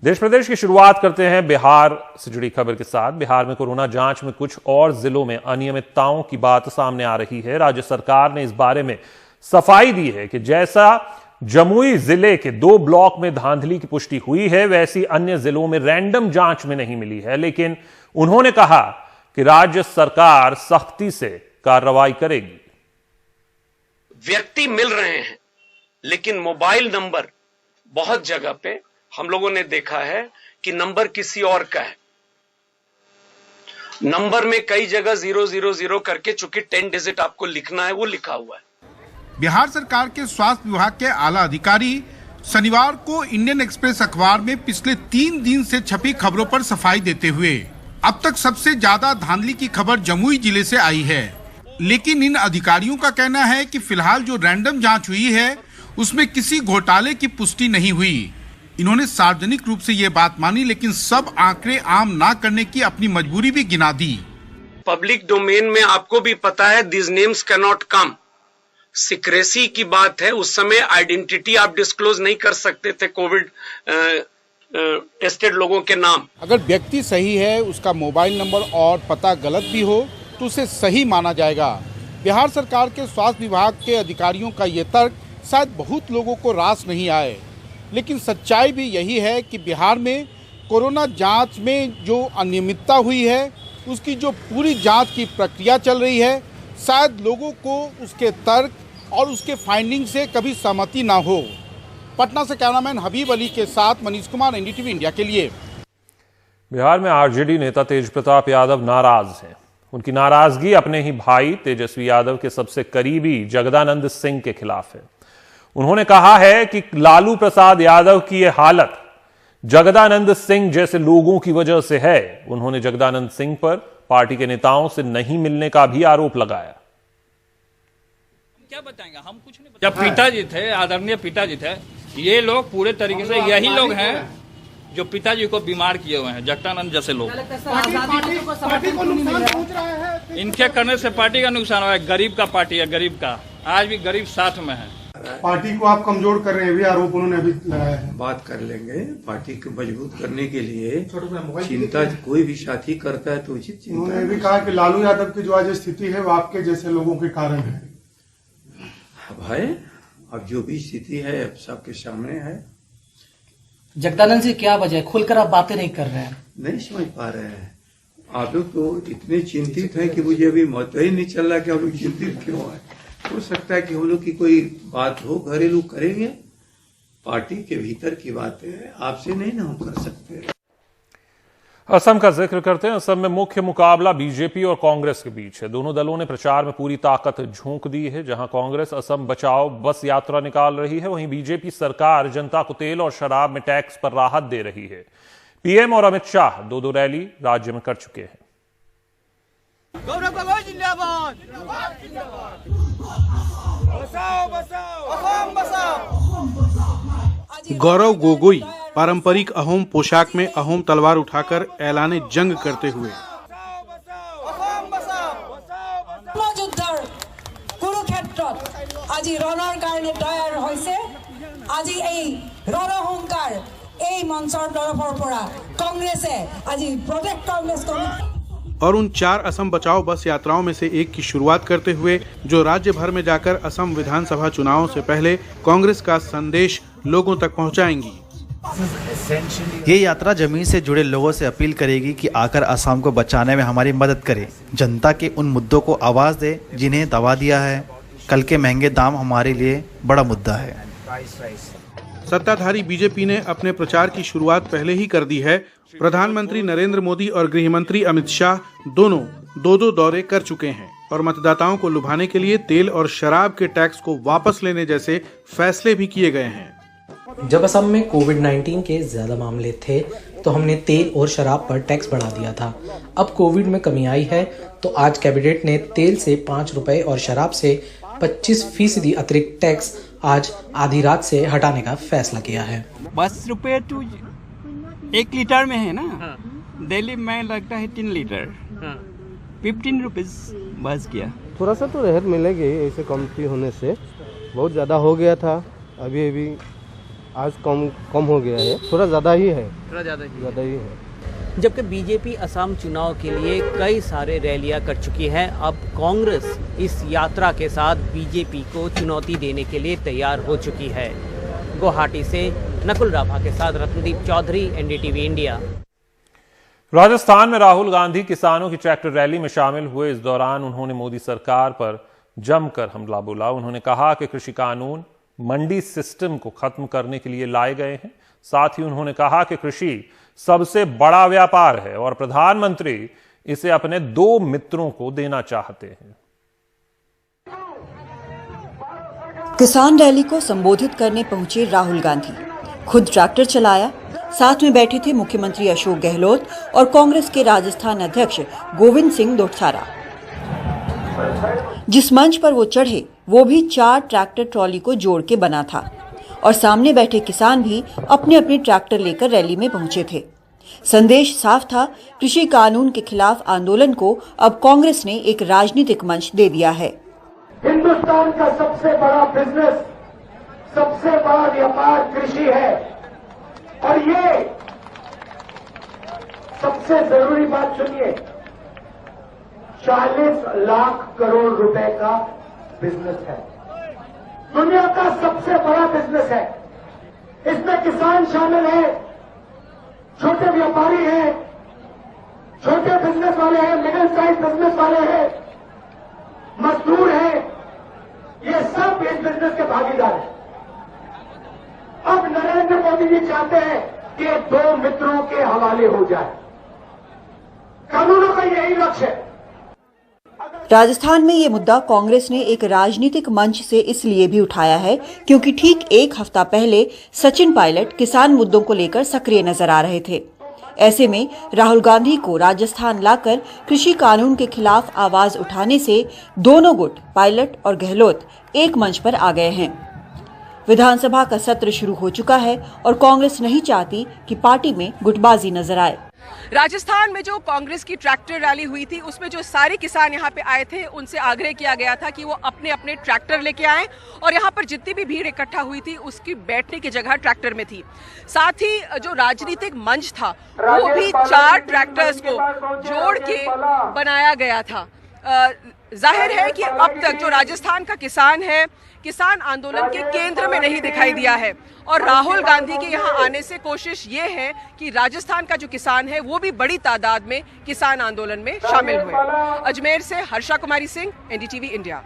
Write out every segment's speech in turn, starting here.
देश प्रदेश की शुरुआत करते हैं बिहार से जुड़ी खबर के साथ। बिहार में कोरोना जांच में कुछ और जिलों में अनियमितताओं की बात सामने आ रही है। राज्य सरकार ने इस बारे में सफाई दी है कि जैसा जमुई जिले के 2 ब्लॉक में धांधली की पुष्टि हुई है, वैसी अन्य जिलों में रैंडम जांच में नहीं मिली है। लेकिन उन्होंने कहा कि राज्य सरकार सख्ती से कार्रवाई करेगी। व्यक्ति मिल रहे हैं, लेकिन मोबाइल नंबर बहुत जगह पे हम लोगों ने देखा है कि नंबर किसी और का है। नंबर में कई जगह 000 करके, चूंकि 10 डिजिट आपको लिखना है, वो लिखा हुआ है। बिहार सरकार के स्वास्थ्य विभाग के आला अधिकारी शनिवार को इंडियन एक्सप्रेस अखबार में पिछले 3 दिन से छपी खबरों पर सफाई देते हुए अब तक सबसे ज्यादा धांधली की खबर जमुई जिले से आई है। लेकिन इन अधिकारियों का कहना है कि फिलहाल जो रैंडम जांच हुई है उसमें किसी घोटाले की पुष्टि नहीं हुई। इन्होंने सार्वजनिक रूप से ये बात मानी, लेकिन सब आंकड़े आम ना करने की अपनी मजबूरी भी गिना दी। पब्लिक डोमेन में आपको भी पता है, this names can not come. Secrecy की बात है। उस समय आइडेंटिटी आप डिस्क्लोज नहीं कर सकते थे कोविड टेस्टेड लोगों के नाम। अगर व्यक्ति सही है, उसका मोबाइल नंबर और पता गलत भी हो तो उसे सही माना जाएगा। बिहार सरकार के स्वास्थ्य विभाग के अधिकारियों का ये तर्क शायद बहुत लोगों को रास नहीं आए, लेकिन सच्चाई भी यही है कि बिहार में कोरोना जांच में जो अनियमितता हुई है, उसकी जो पूरी जांच की प्रक्रिया चल रही है, शायद लोगों को उसके तर्क और उसके फाइंडिंग से कभी सहमति ना हो। पटना से कैमरामैन हबीब अली के साथ मनीष कुमार, एनडीटीवी इंडिया के लिए। बिहार में आरजेडी नेता तेज प्रताप यादव नाराज हैं। उनकी नाराजगी अपने ही भाई तेजस्वी यादव के सबसे करीबी जगदानंद सिंह के खिलाफ है। उन्होंने कहा है कि लालू प्रसाद यादव की यह हालत जगदानंद सिंह जैसे लोगों की वजह से है। उन्होंने जगदानंद सिंह पर पार्टी के नेताओं से नहीं मिलने का भी आरोप लगाया। क्या बताएंगे, हम कुछ नहीं बताएंगे। जब पिताजी थे, आदरणीय पिताजी थे, ये लोग पूरे तरीके से यही लोग हैं जो पिताजी को बीमार किए हुए हैं, जगदानंद जैसे लोग। पार्टी को नुकसान पहुंच रहा है। इनके करने से पार्टी का नुकसान हुआ है। गरीब का पार्टी है, गरीब का। आज भी गरीब साथ में है। पार्टी को आप कमजोर कर रहे हैं, भी आरोप उन्होंने अभी लगाया है। बात कर लेंगे। पार्टी को मजबूत करने के लिए चिंता कोई भी साथी करता है तो उचित चिंता। उन्होंने भी कहा कि लालू यादव की जो आज स्थिति है वो आपके जैसे लोगों के कारण है। भाई, अब जो भी स्थिति है सबके सामने है। जगदानंद जी, क्या वजह है खुलकर आप बातें नहीं कर रहे हैं? नहीं समझ पा रहे हैं। आप लोग तो इतने चिंतित हैं कि मुझे अभी मत ही नहीं चल रहा कि हम लोग चिंतित क्यों है। हो सकता है कि हम लोग की कोई बात हो, घरेलू करेंगे। पार्टी के भीतर की बातें आपसे नहीं ना हम कर सकते। असम का जिक्र करते हैं। असम में मुख्य मुकाबला बीजेपी और कांग्रेस के बीच है। दोनों दलों ने प्रचार में पूरी ताकत झोंक दी है। जहां कांग्रेस असम बचाओ बस यात्रा निकाल रही है, वहीं बीजेपी सरकार जनता को तेल और शराब में टैक्स पर राहत दे रही है। पीएम और अमित शाह 2 रैली राज्य में कर चुके हैं। गौरव गोगोई पारंपरिक अहोम पोशाक में अहोम तलवार उठाकर ऐलाने जंग करते हुए आज ৰণৰ কাৰণে তৈয়াৰ হৈছে। আজি এই ৰণহংকাৰ এই মঞ্চৰ তৰফৰ পৰা কংগ্ৰেছে আজি প্ৰদেশ কংগ্ৰেছ কমিটি और उन 4 असम बचाओ बस यात्राओं में से एक की शुरुआत करते हुए जो राज्य भर में जाकर असम विधानसभा चुनावों से पहले कांग्रेस का संदेश लोगों तक पहुंचाएंगी। ये यात्रा जमीन से जुड़े लोगों से अपील करेगी कि आकर असम को बचाने में हमारी मदद करें, जनता के उन मुद्दों को आवाज दे जिन्हें दबा दिया है। कल के महंगे दाम हमारे लिए बड़ा मुद्दा है। सत्ताधारी बीजेपी ने अपने प्रचार की शुरुआत पहले ही कर दी है। प्रधानमंत्री नरेंद्र मोदी और गृह मंत्री अमित शाह दोनों 2 दौरे कर चुके हैं और मतदाताओं को लुभाने के लिए तेल और शराब के टैक्स को वापस लेने जैसे फैसले भी किए गए हैं। जब असम में कोविड-19 के ज्यादा मामले थे तो हमने तेल और शराब पर टैक्स बढ़ा दिया था। अब कोविड में कमी आई है तो आज कैबिनेट ने तेल से 5 रुपए और शराब से 25% अतिरिक्त टैक्स आज आधी रात से हटाने का फैसला किया है। 10 रुपए तो 1 लीटर में है ना। दिल्ली में लगता है 3 लीटर। 15 रुपीज बस किया। थोड़ा सा तो राहत मिलेगी, ऐसे कमती होने से बहुत ज़्यादा हो गया था। अभी आज कम हो गया है, थोड़ा ज़्यादा ही है, ज़्यादा ही है। जबकि बीजेपी असम चुनाव के लिए कई सारे रैलियां कर चुकी है। अब कांग्रेस इस यात्रा के साथ बीजेपी को चुनौती देने के लिए तैयार हो चुकी है। गुवाहाटी से नकुल राभा के साथ रत्नदीप चौधरी, एनडीटीवी इंडिया। राजस्थान में राहुल गांधी किसानों की ट्रैक्टर रैली में शामिल हुए। इस दौरान उन्होंने मोदी सरकार पर जमकर हमला बोला। उन्होंने कहा कि कृषि कानून मंडी सिस्टम को खत्म करने के लिए लाए गए हैं। साथ ही उन्होंने कहा कि कृषि सबसे बड़ा व्यापार है और प्रधानमंत्री इसे अपने 2 मित्रों को देना चाहते हैं। किसान रैली को संबोधित करने पहुंचे राहुल गांधी। खुद ट्रैक्टर चलाया। साथ में बैठे थे मुख्यमंत्री अशोक गहलोत और कांग्रेस के राजस्थान अध्यक्ष गोविंद सिंह दोटसारा। जिस मंच पर वो चढ़े वो भी 4 ट्रैक्टर ट्रॉली को जोड़ के बना था और सामने बैठे किसान भी अपने अपने ट्रैक्टर लेकर रैली में पहुंचे थे। संदेश साफ था, कृषि कानून के खिलाफ आंदोलन को अब कांग्रेस ने एक राजनीतिक मंच दे दिया है। हिंदुस्तान का सबसे बड़ा बिजनेस, सबसे बड़ा व्यापार कृषि है और ये सबसे जरूरी बात सुनिए, 40 लाख करोड़ रुपए का बिजनेस है, दुनिया का सबसे बड़ा बिजनेस है। इसमें किसान शामिल है, छोटे व्यापारी हैं, छोटे बिजनेस वाले हैं, मिडिल साइज बिजनेस वाले हैं, मजदूर हैं, ये सब इस बिजनेस के भागीदार हैं। अब नरेंद्र मोदी जी चाहते हैं कि 2 मित्रों के हवाले हो जाए। कानूनों का यही लक्ष्य है। राजस्थान में ये मुद्दा कांग्रेस ने एक राजनीतिक मंच से इसलिए भी उठाया है क्योंकि ठीक 1 हफ्ता पहले सचिन पायलट किसान मुद्दों को लेकर सक्रिय नजर आ रहे थे। ऐसे में राहुल गांधी को राजस्थान लाकर कृषि कानून के खिलाफ आवाज उठाने से दोनों गुट पायलट और गहलोत एक मंच पर आ गए हैं। विधानसभा का सत्र शुरू हो चुका है और कांग्रेस नहीं चाहती कि पार्टी में गुटबाजी नजर आए। राजस्थान में जो कांग्रेस की ट्रैक्टर रैली हुई थी उसमें जो सारे किसान यहाँ पे आए थे उनसे आग्रह किया गया था कि वो अपने अपने ट्रैक्टर लेके आएं और यहाँ पर जितनी भी भीड़ इकट्ठा हुई थी उसकी बैठने की जगह ट्रैक्टर में थी। साथ ही जो राजनीतिक मंच था वो भी 4 ट्रैक्टर्स को जोड़ के बनाया गया था। जाहिर है कि अब तक जो राजस्थान का किसान है किसान आंदोलन के केंद्र में नहीं दिखाई दिया है और राहुल गांधी के यहाँ आने से कोशिश ये है कि राजस्थान का जो किसान है वो भी बड़ी तादाद में किसान आंदोलन में शामिल हुए। अजमेर से हर्षा कुमारी सिंह, एनडीटीवी इंडिया।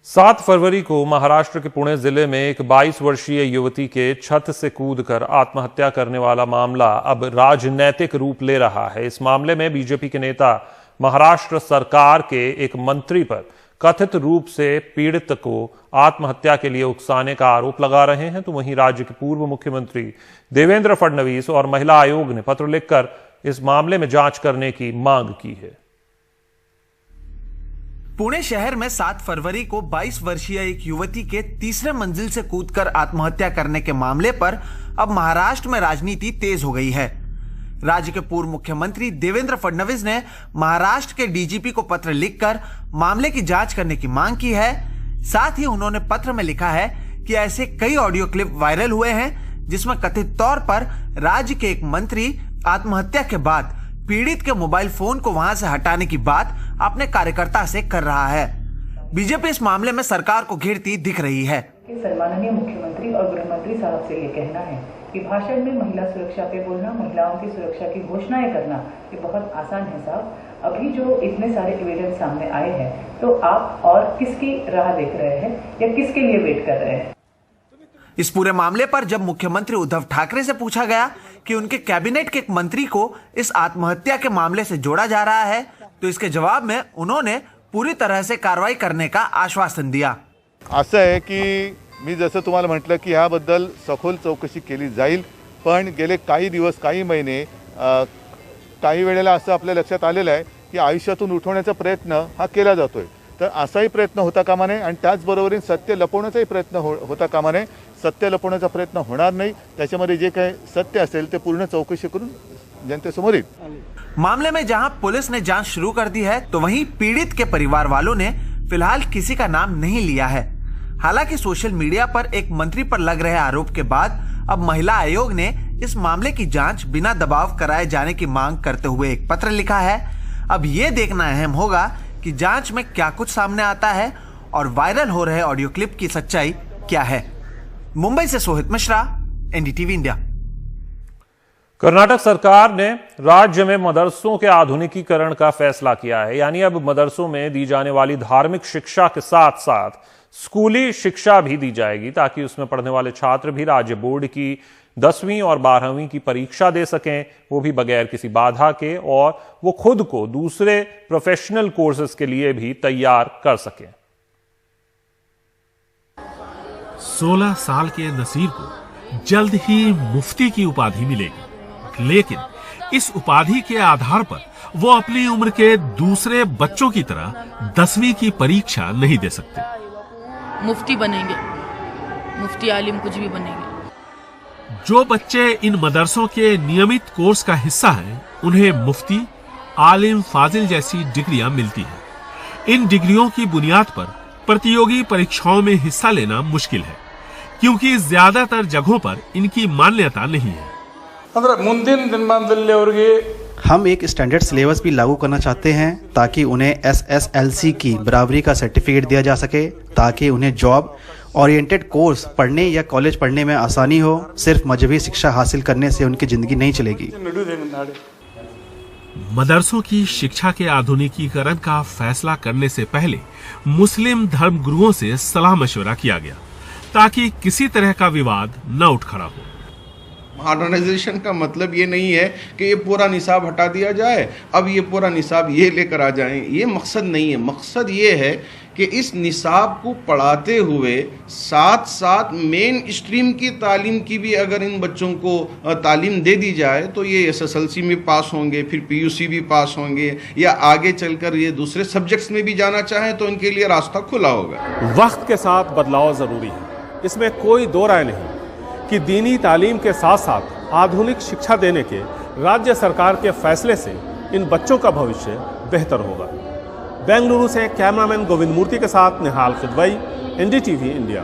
7 फरवरी को महाराष्ट्र के पुणे जिले में एक 22 वर्षीय युवती के छत से कूदकर आत्महत्या करने वाला मामला अब राजनैतिक रूप ले रहा है। इस मामले में बीजेपी के नेता महाराष्ट्र सरकार के एक मंत्री पर कथित रूप से पीड़ित को आत्महत्या के लिए उकसाने का आरोप लगा रहे हैं, तो वहीं राज्य के पूर्व मुख्यमंत्री देवेंद्र फडणवीस और महिला आयोग ने पत्र लिखकर इस मामले में जांच करने की मांग की है। पुणे शहर में 7 फरवरी को 22 वर्षीय एक युवती के तीसरे मंजिल से कूदकर आत्महत्या करने के मामले पर अब महाराष्ट्र में राजनीति तेज हो गई है। राज्य के पूर्व मुख्यमंत्री देवेंद्र फडणवीस ने महाराष्ट्र के डीजीपी को पत्र लिखकर मामले की जांच करने की मांग की है। साथ ही उन्होंने पत्र में लिखा है कि ऐसे कई ऑडियो क्लिप वायरल हुए हैं जिसमें कथित तौर पर राज्य के एक मंत्री आत्महत्या के बाद पीड़ित के मोबाइल फोन को वहां से हटाने की बात अपने कार्यकर्ता से कर रहा है। बीजेपी इस मामले में सरकार को घेरती दिख रही है। सम्माननीय मुख्यमंत्री और गृह मंत्री साहब से ये कहना है कि भाषण में महिला सुरक्षा पे बोलना, महिलाओं की सुरक्षा की घोषणाएं करना ये बहुत आसान है साहब। अभी जो इतने सारे एविडेंस सामने आए हैं तो आप और किसकी राह देख रहे हैं या किसके लिए वेट कर रहे हैं? इस पूरे मामले पर जब मुख्यमंत्री उद्धव ठाकरे से पूछा गया कि उनके कैबिनेट के एक मंत्री को इस आत्महत्या के मामले से जोड़ा जा रहा है, तो इसके जवाब में उन्होंने पूरी तरह से कार्रवाई करने का आश्वासन दिया। असं आहे की मी जसं तुम्हाला म्हटलं की ह्याबद्दल सखोल चौकशी केली जाईल, पण गेले काही दिवस काही महिने काही वेळेला असं आपल्या लक्षात आलेलं आहे की आयुष्यातून उठवण्याचा प्रयत्न हा केला जातोय, तर असाही प्रयत्न होता कामा नये आणि त्याचबरोबरीने सत्य लपवण्याचाही प्रयत्न होता कामा नये। सत्य लपवण्याचा प्रयत्न होणार नाही, त्याच्यामध्ये जे काही सत्य असेल ते पूर्ण चौकशी करून जनतेसमोर येईल। मामले में जहां पुलिस ने जांच शुरू कर दी है, तो वहीं पीड़ित के परिवार वालों ने फिलहाल किसी का नाम नहीं लिया है। हालांकि सोशल मीडिया पर एक मंत्री पर लग रहे आरोप के बाद अब महिला आयोग ने इस मामले की जांच बिना दबाव कराए जाने की मांग करते हुए एक पत्र लिखा है। अब ये देखना अहम होगा कि जांच में क्या कुछ सामने आता है और वायरल हो रहे ऑडियो क्लिप की सच्चाई क्या है। मुंबई से सोहित मिश्रा, एनडीटीवी इंडिया। कर्नाटक सरकार ने राज्य में मदरसों के आधुनिकीकरण का फैसला किया है। यानी अब मदरसों में दी जाने वाली धार्मिक शिक्षा के साथ साथ स्कूली शिक्षा भी दी जाएगी, ताकि उसमें पढ़ने वाले छात्र भी राज्य बोर्ड की 10वीं और 12वीं की परीक्षा दे सकें, वो भी बगैर किसी बाधा के, और वो खुद को दूसरे प्रोफेशनल कोर्सेज के लिए भी तैयार कर सकें। 16 साल के नसीर को जल्द ही मुफ्ती की उपाधि मिलेगी, लेकिन इस उपाधि के आधार पर वो अपनी उम्र के दूसरे बच्चों की तरह 10वीं की परीक्षा नहीं दे सकते। मुफ्ती बनेंगे, मुफ्ती आलिम कुछ भी बनेंगे। जो बच्चे इन मदरसों के नियमित कोर्स का हिस्सा हैं, उन्हें मुफ्ती, आलिम, फाजिल जैसी डिग्रियां मिलती हैं। इन डिग्रियों की बुनियाद पर प्रतियोगी परीक्षाओं में हिस्सा लेना मुश्किल है, क्योंकि ज्यादातर जगहों पर इनकी मान्यता नहीं है। हम एक स्टैंडर्ड सिलेबस भी लागू करना चाहते हैं, ताकि उन्हें SSLC की बराबरी का सर्टिफिकेट दिया जा सके, ताकि उन्हें जॉब ओरिएंटेड कोर्स पढ़ने या कॉलेज पढ़ने में आसानी हो। सिर्फ मजहबी शिक्षा हासिल करने से उनकी जिंदगी नहीं चलेगी। मदरसों की शिक्षा के आधुनिकीकरण का फैसला करने से पहले मुस्लिम धर्म गुरुओं से सलाह मशवरा किया गया, ताकि किसी तरह का विवाद न उठ खड़ा हो। मॉडर्नाइजेशन का मतलब ये नहीं है कि ये पूरा निसाब हटा दिया जाए, अब ये पूरा निसाब ये लेकर आ जाएं, ये मकसद नहीं है। मकसद ये है कि इस निसाब को पढ़ाते हुए साथ साथ मेन स्ट्रीम की तालीम की भी अगर इन बच्चों को तालीम दे दी जाए, तो ये SSLC में पास होंगे, फिर PUC भी पास होंगे, या आगे चलकर ये दूसरे सब्जेक्ट्स में भी जाना चाहें तो इनके लिए रास्ता खुला होगा। वक्त के साथ बदलाव ज़रूरी है, इसमें कोई दो राय नहीं कि दीनी तालीम के साथ साथ आधुनिक शिक्षा देने के राज्य सरकार के फैसले से इन बच्चों का भविष्य बेहतर होगा। बेंगलुरु से कैमरामैन गोविंद मूर्ति के साथ निहाल खुदवई, NDTV इंडिया।